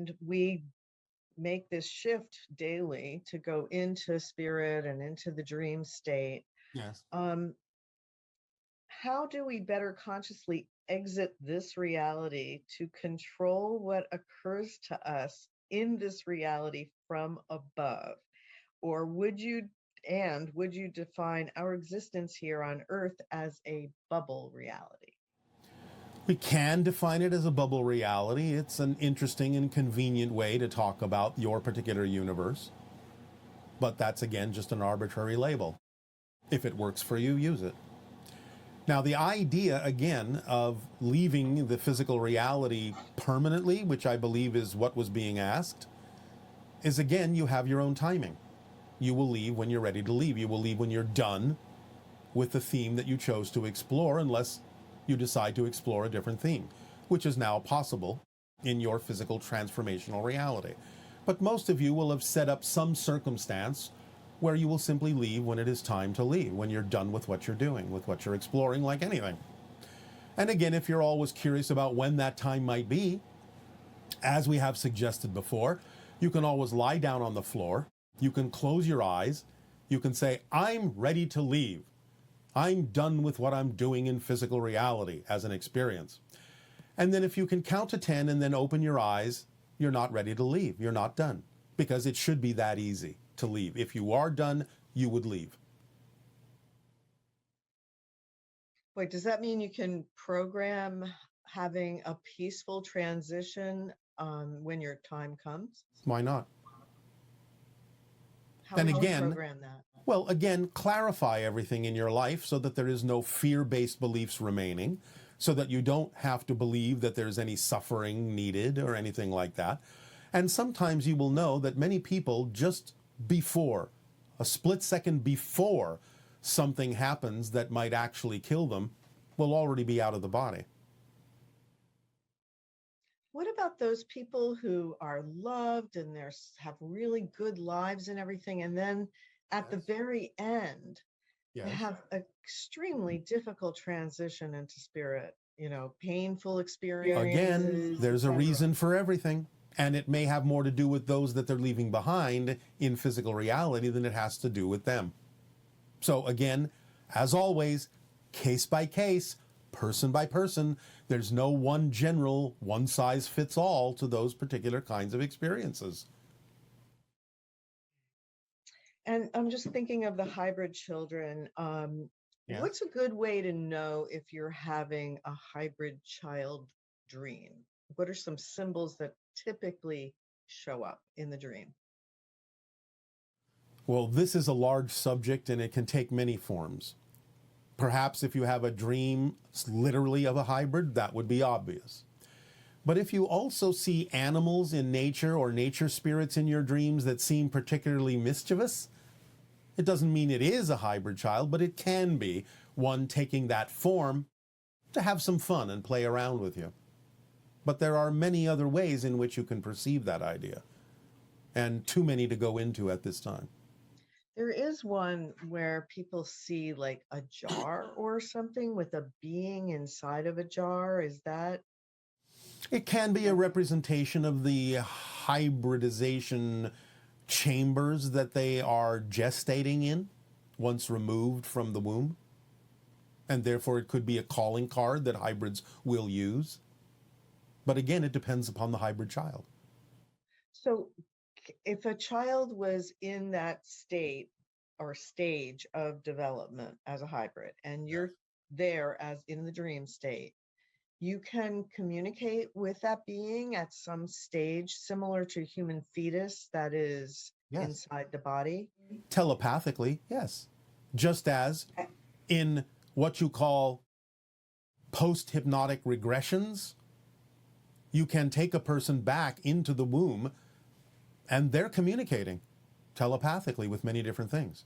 and we make this shift daily to go into spirit and into the dream state. Yes. How do we better consciously exit this reality to control what occurs to us in this reality from above? Or would you define our existence here on Earth as a bubble reality? We can define it as a bubble reality. It's an interesting and convenient way to talk about your particular universe. But that's, again, just an arbitrary label. If it works for you, use it. Now, the idea, again, of leaving the physical reality permanently, which I believe is what was being asked, is, again, you have your own timing. You will leave when you're ready to leave. You will leave when you're done with the theme that you chose to explore, unless you decide to explore a different theme, which is now possible in your physical transformational reality. But most of you will have set up some circumstance where you will simply leave when it is time to leave, when you're done with what you're doing, with what you're exploring, like anything. And again, if you're always curious about when that time might be, as we have suggested before, you can always lie down on the floor, you can close your eyes, you can say, I'm ready to leave. I'm done with what I'm doing in physical reality as an experience. And then if you can count to 10 and then open your eyes, you're not ready to leave. You're not done, because it should be that easy to leave. If you are done, you would leave. Wait, does that mean you can program having a peaceful transition when your time comes? Why not? How And would you again, program that? well, again, clarify everything in your life so that there is no fear-based beliefs remaining, so that you don't have to believe that there's any suffering needed or anything like that. And sometimes you will know that many people, just before, a split second before something happens that might actually kill them, will already be out of the body. What about those people who are loved and have really good lives and everything, and then at the very end, they have an extremely difficult transition into spirit, painful experiences. Again, there's a reason for everything. And it may have more to do with those that they're leaving behind in physical reality than it has to do with them. So again, as always, case by case, person by person, there's no one general, one size fits all to those particular kinds of experiences. And I'm just thinking of the hybrid children. What's a good way to know if you're having a hybrid child dream? What are some symbols that typically show up in the dream? Well, this is a large subject and it can take many forms. Perhaps if you have a dream literally of a hybrid, that would be obvious. But if you also see animals in nature or nature spirits in your dreams that seem particularly mischievous, it doesn't mean it is a hybrid child, but it can be one taking that form to have some fun and play around with you. But there are many other ways in which you can perceive that idea, and too many to go into at this time. There is one where people see like a jar or something with a being inside of a jar. Is that? It can be a representation of the hybridization chambers that they are gestating in once removed from the womb. And therefore it could be a calling card that hybrids will use. But again, it depends upon the hybrid child. So if a child was in that state or stage of development as a hybrid, and you're there as in the dream state, you can communicate with that being at some stage similar to human fetus that is inside the body? Telepathically, yes. Just as in what you call post-hypnotic regressions, you can take a person back into the womb and they're communicating telepathically with many different things.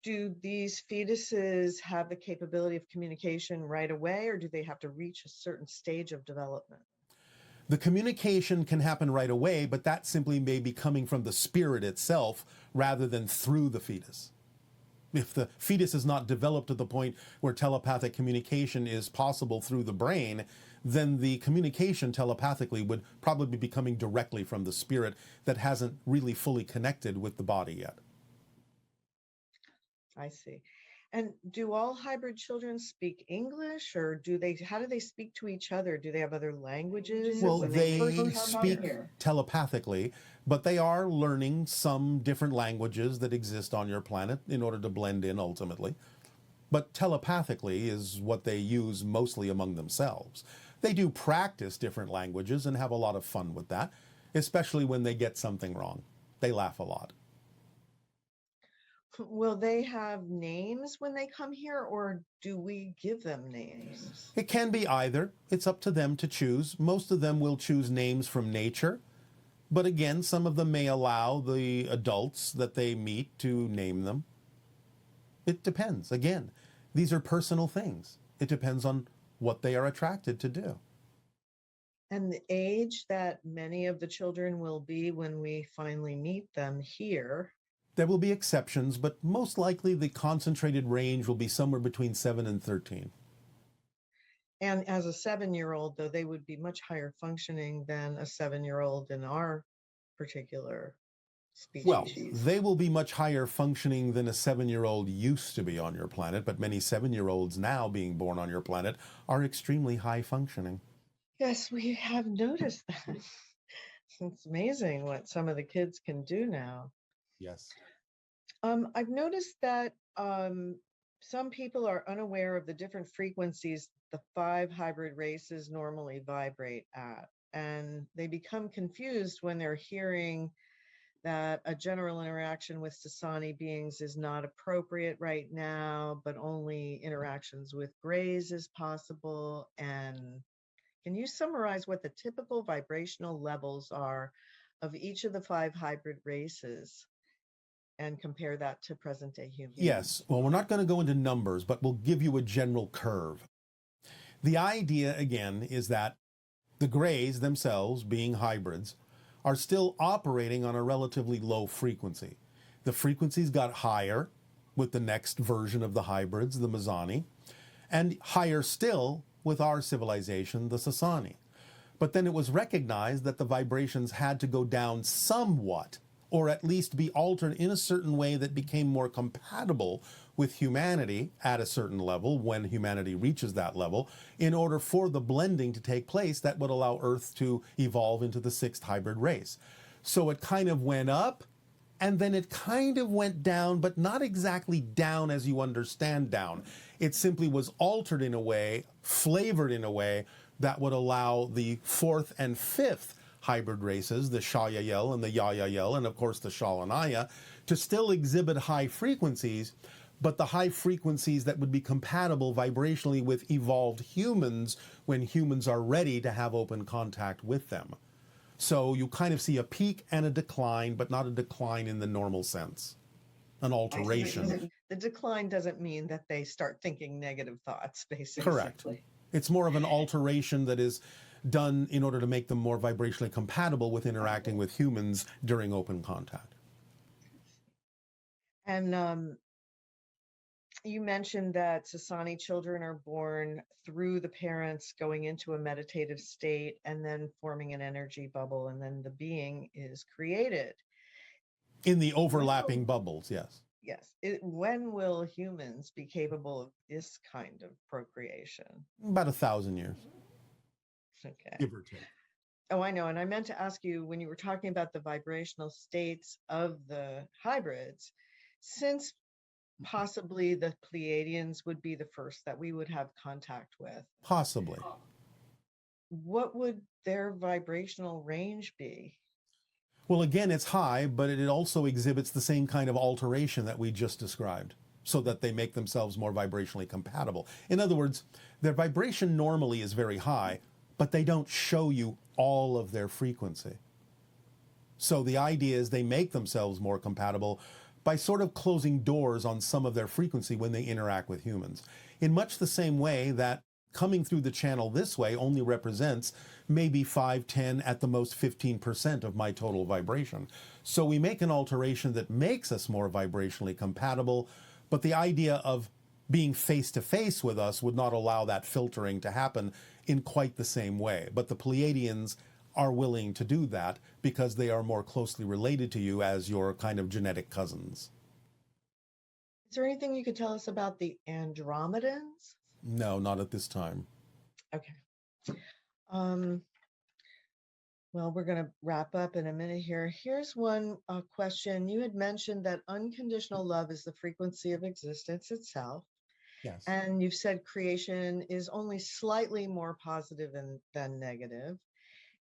Do these fetuses have the capability of communication right away, or do they have to reach a certain stage of development? The communication can happen right away, but that simply may be coming from the spirit itself rather than through the fetus. If the fetus is not developed to the point where telepathic communication is possible through the brain, then the communication telepathically would probably be coming directly from the spirit that hasn't really fully connected with the body yet. I see. And do all hybrid children speak English, or how do they speak to each other? Do they have other languages? Well, when they first come speak here? telepathically, but they are learning some different languages that exist on your planet in order to blend in ultimately. But telepathically is what they use mostly among themselves. They do practice different languages and have a lot of fun with that, especially when they get something wrong. They laugh a lot. Will they have names when they come here, or do we give them names? It can be either. It's up to them to choose. Most of them will choose names from nature. But again, some of them may allow the adults that they meet to name them. It depends. Again, these are personal things. It depends on what they are attracted to do. And the age that many of the children will be when we finally meet them here. There will be exceptions, but most likely the concentrated range will be somewhere between 7 and 13. And as a 7-year-old, though, they would be much higher functioning than a 7-year-old in our particular species. Well, they will be much higher functioning than a 7-year-old used to be on your planet, but many 7-year-olds now being born on your planet are extremely high functioning. Yes, we have noticed that. It's amazing what some of the kids can do now. Yes. I've noticed that some people are unaware of the different frequencies the 5 hybrid races normally vibrate at, and they become confused when they're hearing that a general interaction with Sasani beings is not appropriate right now, but only interactions with grays is possible. And can you summarize what the typical vibrational levels are of each of the 5 hybrid races and compare that to present day humans? Yes. Well, we're not going to go into numbers, but we'll give you a general curve. The idea, again, is that the grays themselves, being hybrids, are still operating on a relatively low frequency. The frequencies got higher with the next version of the hybrids, the Mizani, and higher still with our civilization, the Sasani. But then it was recognized that the vibrations had to go down somewhat, or at least be altered in a certain way that became more compatible with humanity at a certain level when humanity reaches that level, in order for the blending to take place that would allow Earth to evolve into the 6th hybrid race. So it kind of went up, and then it kind of went down, but not exactly down as you understand down. It simply was altered in a way, flavored in a way, that would allow the 4th and 5th hybrid races, the Shayayel and the Yayayel, and of course the Shalanaya, to still exhibit high frequencies, but the high frequencies that would be compatible vibrationally with evolved humans when humans are ready to have open contact with them. So you kind of see a peak and a decline, but not a decline in the normal sense, an alteration. The decline doesn't mean that they start thinking negative thoughts, basically. Correct. It's more of an alteration that is done in order to make them more vibrationally compatible with interacting with humans during open contact. And you mentioned that Sasani children are born through the parents going into a meditative state and then forming an energy bubble, and then the being is created. In the overlapping bubbles, yes. Yes. When will humans be capable of this kind of procreation? About 1,000 years. Okay. Give or take. Oh, I know. And I meant to ask you, when you were talking about the vibrational states of the hybrids, since possibly the Pleiadians would be the first that we would have contact with. Possibly. What would their vibrational range be? Well, again, it's high, but it also exhibits the same kind of alteration that we just described, so that they make themselves more vibrationally compatible. In other words, their vibration normally is very high, but they don't show you all of their frequency. So the idea is they make themselves more compatible by sort of closing doors on some of their frequency when they interact with humans. In much the same way that coming through the channel this way only represents maybe 5, 10, at the most 15% of my total vibration. So we make an alteration that makes us more vibrationally compatible, but the idea of being face to face with us would not allow that filtering to happen in quite the same way. But the Pleiadians are willing to do that because they are more closely related to you as your kind of genetic cousins. Is there anything you could tell us about the Andromedans? No, not at this time. Okay. Well, we're going to wrap up in a minute here. Here's one question. You had mentioned that unconditional love is the frequency of existence itself. Yes. And you've said creation is only slightly more positive than negative.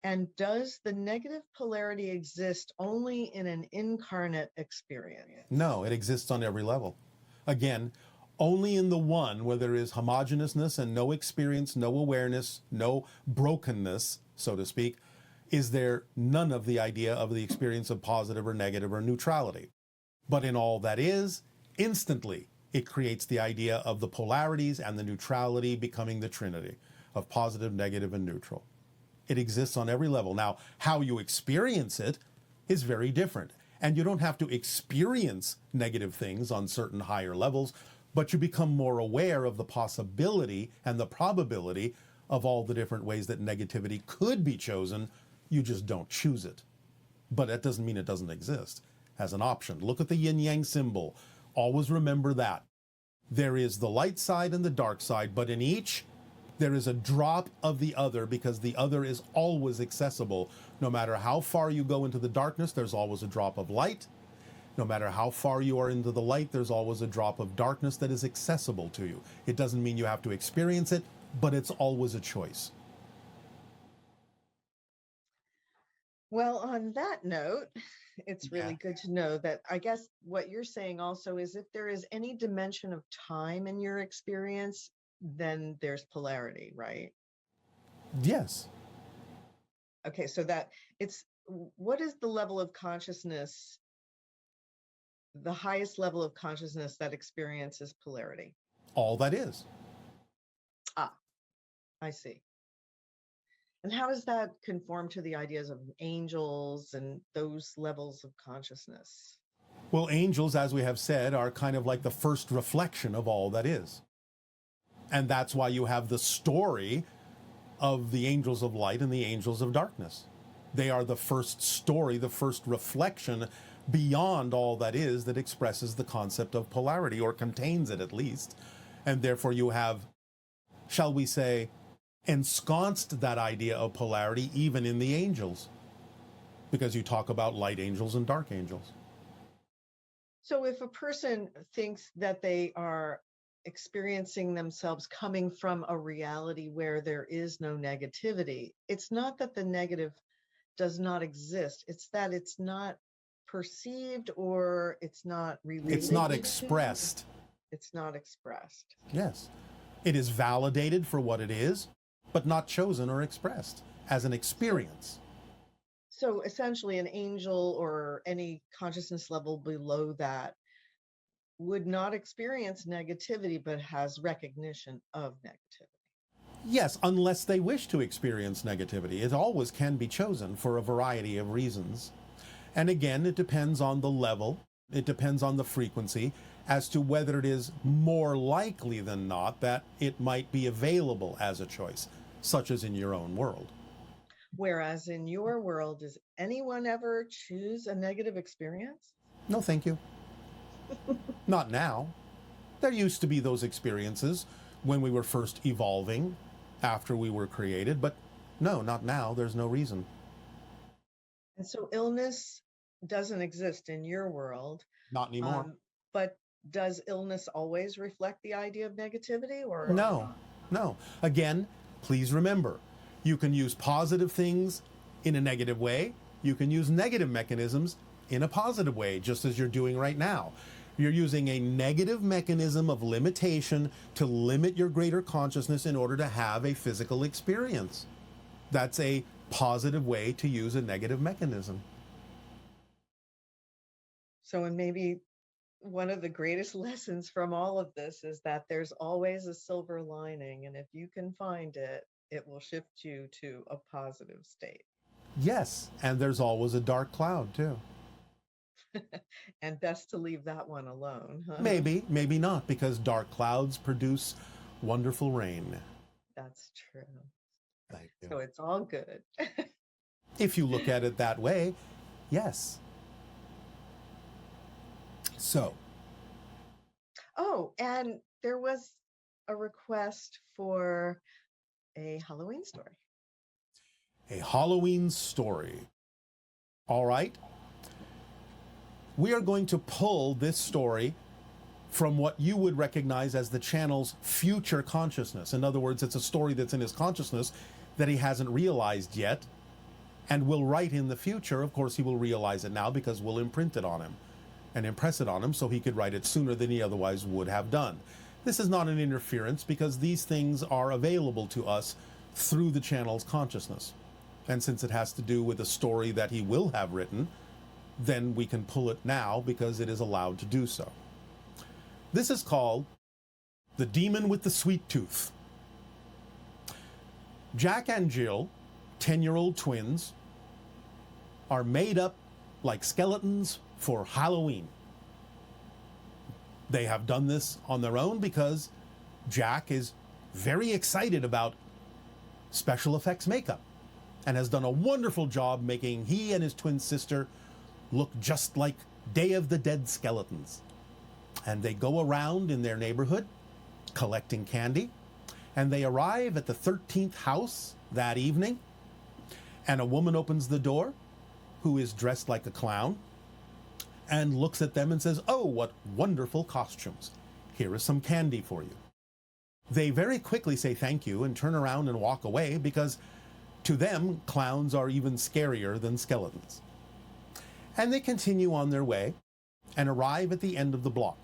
And does the negative polarity exist only in an incarnate experience? No, it exists on every level. Again, only in the one where there is homogeneousness and no experience, no awareness, no brokenness, so to speak, is there none of the idea of the experience of positive or negative or neutrality. But in all that is, instantly, it creates the idea of the polarities and the neutrality becoming the trinity of positive, negative, and neutral. It exists on every level. Now, how you experience it is very different. And you don't have to experience negative things on certain higher levels, but you become more aware of the possibility and the probability of all the different ways that negativity could be chosen. You just don't choose it. But that doesn't mean it doesn't exist as an option. Look at the yin-yang symbol. Always remember that. There is the light side and the dark side, but in each, there is a drop of the other because the other is always accessible. No matter how far you go into the darkness, there's always a drop of light. No matter how far you are into the light, there's always a drop of darkness that is accessible to you. It doesn't mean you have to experience it, but it's always a choice. Well, on that note, it's really good to know that I guess what you're saying also is if there is any dimension of time in your experience, then there's polarity, right? Yes. Okay, so that it's what is the level of consciousness, the highest level of consciousness that experiences polarity? All that is. Ah, I see. And how does that conform to the ideas of angels and those levels of consciousness? Well, angels, as we have said, are kind of like the first reflection of all that is. And that's why you have the story of the angels of light and the angels of darkness. They are the first story, the first reflection beyond all that is that expresses the concept of polarity, or contains it at least. And therefore you have, shall we say, ensconced that idea of polarity even in the angels, because you talk about light angels and dark angels. So if a person thinks that they are experiencing themselves coming from a reality where there is no negativity, it's not that the negative does not exist, it's that it's not perceived or it's not related. It's not expressed. It's not expressed. Yes. It is validated for what it is, but not chosen or expressed as an experience. So essentially an angel or any consciousness level below that would not experience negativity, but has recognition of negativity. Yes, unless they wish to experience negativity. It always can be chosen for a variety of reasons. And again, it depends on the level, it depends on the frequency, as to whether it is more likely than not that it might be available as a choice, such as in your own world. Whereas in your world, does anyone ever choose a negative experience? No, thank you. Not now. There used to be those experiences when we were first evolving, after we were created, but no, not now. There's no reason. And so illness doesn't exist in your world. Not anymore. But does illness always reflect the idea of negativity, or no? No. Again, please remember, you can use positive things in a negative way. You can use negative mechanisms in a positive way, just as you're doing right now. You're using a negative mechanism of limitation to limit your greater consciousness in order to have a physical experience. That's a positive way to use a negative mechanism. So, and maybe one of the greatest lessons from all of this is that there's always a silver lining, and if you can find it, it will shift you to a positive state. Yes, and there's always a dark cloud too. And best to leave that one alone, huh? Maybe, maybe not, because dark clouds produce wonderful rain. That's true. Thank you. So it's all good. If you look at it that way, yes. So. Oh, and there was a request for a Halloween story. A Halloween story. All right. We are going to pull this story from what you would recognize as the channel's future consciousness. In other words, it's a story that's in his consciousness that he hasn't realized yet and will write in the future. Of course, he will realize it now because we'll imprint it on him and impress it on him so he could write it sooner than he otherwise would have done. This is not an interference because these things are available to us through the channel's consciousness. And since it has to do with a story that he will have written, then we can pull it now because it is allowed to do so. This is called The Demon with the Sweet Tooth. Jack and Jill, 10-year-old twins, are made up like skeletons for Halloween. They have done this on their own because Jack is very excited about special effects makeup and has done a wonderful job making he and his twin sister look just like Day of the Dead skeletons. And they go around in their neighborhood collecting candy, and they arrive at the 13th house that evening, and a woman opens the door who is dressed like a clown and looks at them and says, "Oh, what wonderful costumes. Here is some candy for you." They very quickly say thank you and turn around and walk away because to them, clowns are even scarier than skeletons. And they continue on their way and arrive at the end of the block.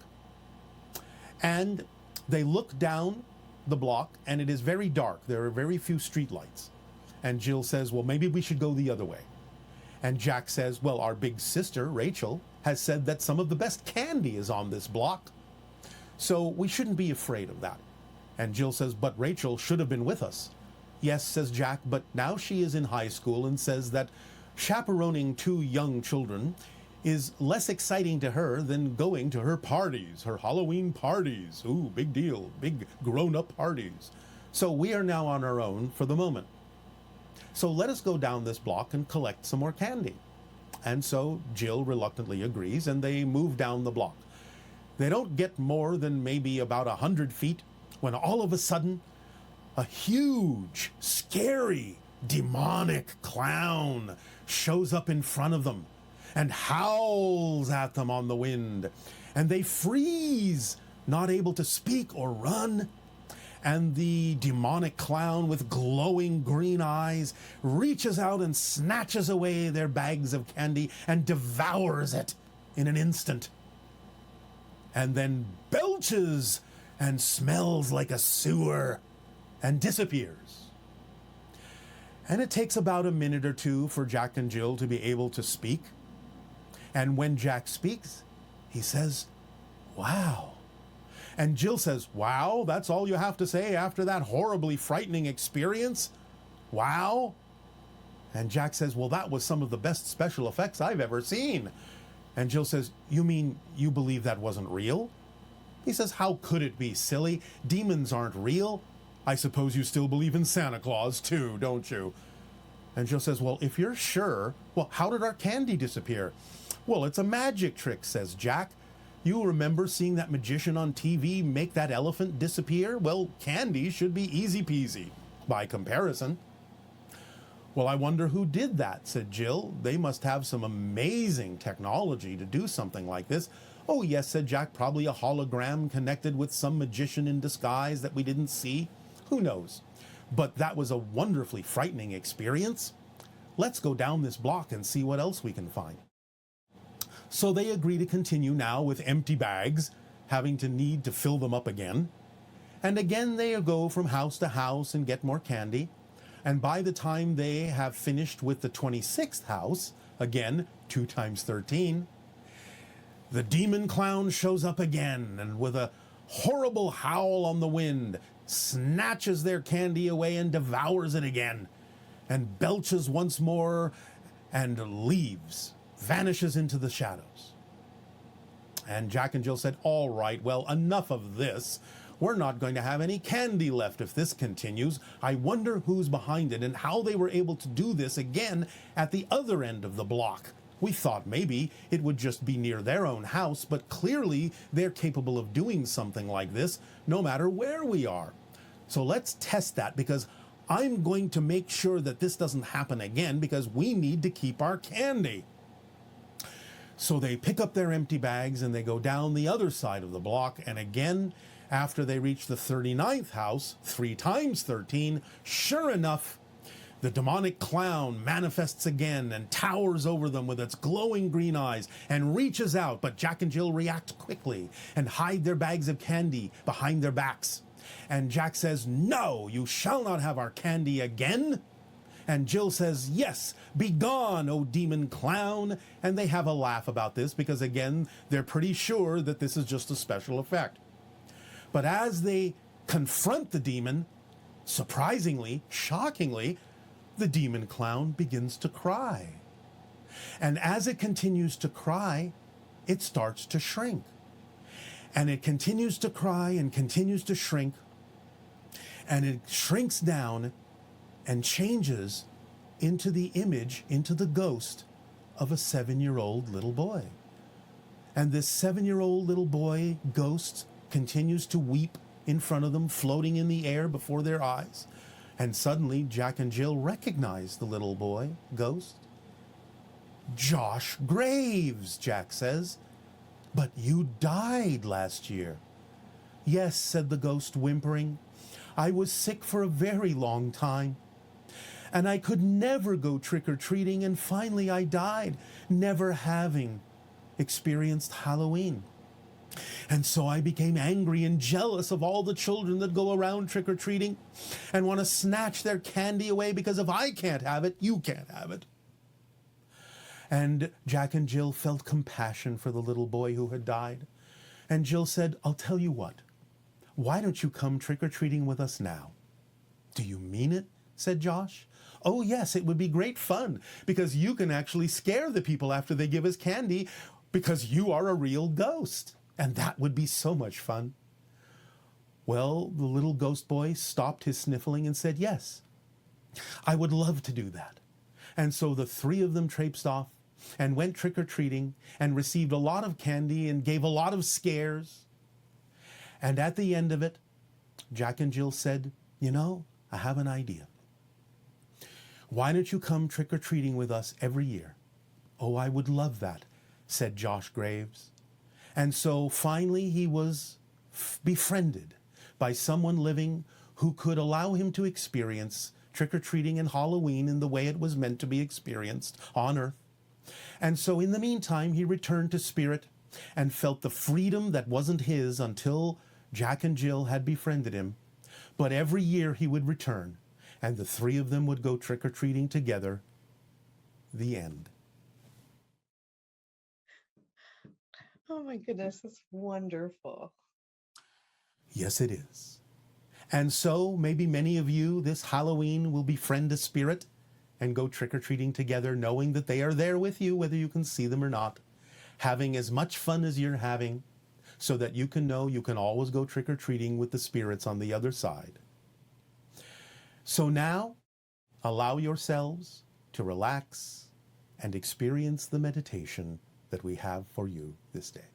And they look down the block and it is very dark. There are very few streetlights. And Jill says, "Well, maybe we should go the other way." And Jack says, "Well, our big sister, Rachel, has said that some of the best candy is on this block. So we shouldn't be afraid of that." And Jill says, "But Rachel should have been with us." "Yes," says Jack, "but now she is in high school and says that chaperoning two young children is less exciting to her than going to her parties, her Halloween parties. Ooh, big deal, big grown-up parties. So we are now on our own for the moment. So let us go down this block and collect some more candy." And so Jill reluctantly agrees, and they move down the block. They don't get more than maybe about 100 feet when all of a sudden a huge, scary, demonic clown shows up in front of them and howls at them on the wind, and they freeze, not able to speak or run. And the demonic clown with glowing green eyes reaches out and snatches away their bags of candy and devours it in an instant, and then belches and smells like a sewer and disappears. And it takes about a minute or two for Jack and Jill to be able to speak. And when Jack speaks, he says, "Wow." And Jill says, "Wow, that's all you have to say after that horribly frightening experience? Wow?" And Jack says, "Well, that was some of the best special effects I've ever seen." And Jill says, "You mean you believe that wasn't real?" He says, "How could it be, silly? Demons aren't real. I suppose you still believe in Santa Claus too, don't you?" And Jill says, "Well, if you're sure, well, how did our candy disappear?" "Well, it's a magic trick," says Jack. "You remember seeing that magician on TV make that elephant disappear? Well, candy should be easy peasy by comparison." "Well, I wonder who did that," said Jill. "They must have some amazing technology to do something like this." "Oh, yes," said Jack, "probably a hologram connected with some magician in disguise that we didn't see. Who knows? But that was a wonderfully frightening experience. Let's go down this block and see what else we can find." So they agree to continue now with empty bags, having to need to fill them up again. And again they go from house to house and get more candy. And by the time they have finished with the 26th house, again, 2 times 13, the demon clown shows up again, and with a horrible howl on the wind, snatches their candy away and devours it again, and belches once more and leaves, vanishes into the shadows. And Jack and Jill said, "All right, well, enough of this. We're not going to have any candy left if this continues. I wonder who's behind it and how they were able to do this again at the other end of the block. We thought maybe it would just be near their own house, but clearly they're capable of doing something like this no matter where we are. So let's test that, because I'm going to make sure that this doesn't happen again, because we need to keep our candy. So they pick up their empty bags and they go down the other side of the block, and again, after they reach the 39th house, 3 times 13, sure enough, the demonic clown manifests again and towers over them with its glowing green eyes and reaches out, but Jack and Jill react quickly and hide their bags of candy behind their backs. And Jack says, "No, you shall not have our candy again." And Jill says, "Yes, be gone, O demon clown." And they have a laugh about this because, again, they're pretty sure that this is just a special effect. But as they confront the demon, surprisingly, shockingly, the demon clown begins to cry. And as it continues to cry, it starts to shrink. And it continues to cry and continues to shrink. And it shrinks down and changes into the image, into the ghost of a 7-year-old little boy. And this 7-year-old little boy ghost continues to weep in front of them, floating in the air before their eyes. And suddenly Jack and Jill recognize the little boy ghost. "Josh Graves," Jack says. "But you died last year." "Yes," said the ghost, whimpering. "I was sick for a very long time. And I could never go trick-or-treating, and finally I died, never having experienced Halloween. And so I became angry and jealous of all the children that go around trick-or-treating and want to snatch their candy away, because if I can't have it, you can't have it." And Jack and Jill felt compassion for the little boy who had died. And Jill said, "I'll tell you what. Why don't you come trick-or-treating with us now?" "Do you mean it?" said Josh. "Oh, yes, it would be great fun, because you can actually scare the people after they give us candy, because you are a real ghost. And that would be so much fun." Well, the little ghost boy stopped his sniffling and said, "Yes, I would love to do that." And so the 3 of them traipsed off and went trick-or-treating and received a lot of candy and gave a lot of scares. And at the end of it, Jack and Jill said, "You know, I have an idea. Why don't you come trick-or-treating with us every year?" "Oh, I would love that," said Josh Graves. And so finally he was befriended by someone living who could allow him to experience trick-or-treating and Halloween in the way it was meant to be experienced on Earth. And so in the meantime, he returned to spirit and felt the freedom that wasn't his until Jack and Jill had befriended him. But every year he would return, and the 3 of them would go trick-or-treating together. The end. Oh my goodness, that's wonderful. Yes, it is. And so maybe many of you this Halloween will befriend a spirit and go trick-or-treating together, knowing that they are there with you, whether you can see them or not, having as much fun as you're having, so that you can know you can always go trick-or-treating with the spirits on the other side. So now, allow yourselves to relax and experience the meditation that we have for you this day.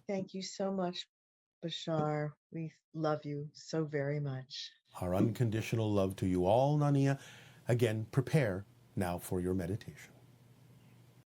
Thank you so much, Bashar. We love you so very much. Our unconditional love to you all, Nania. Again, prepare now for your meditation.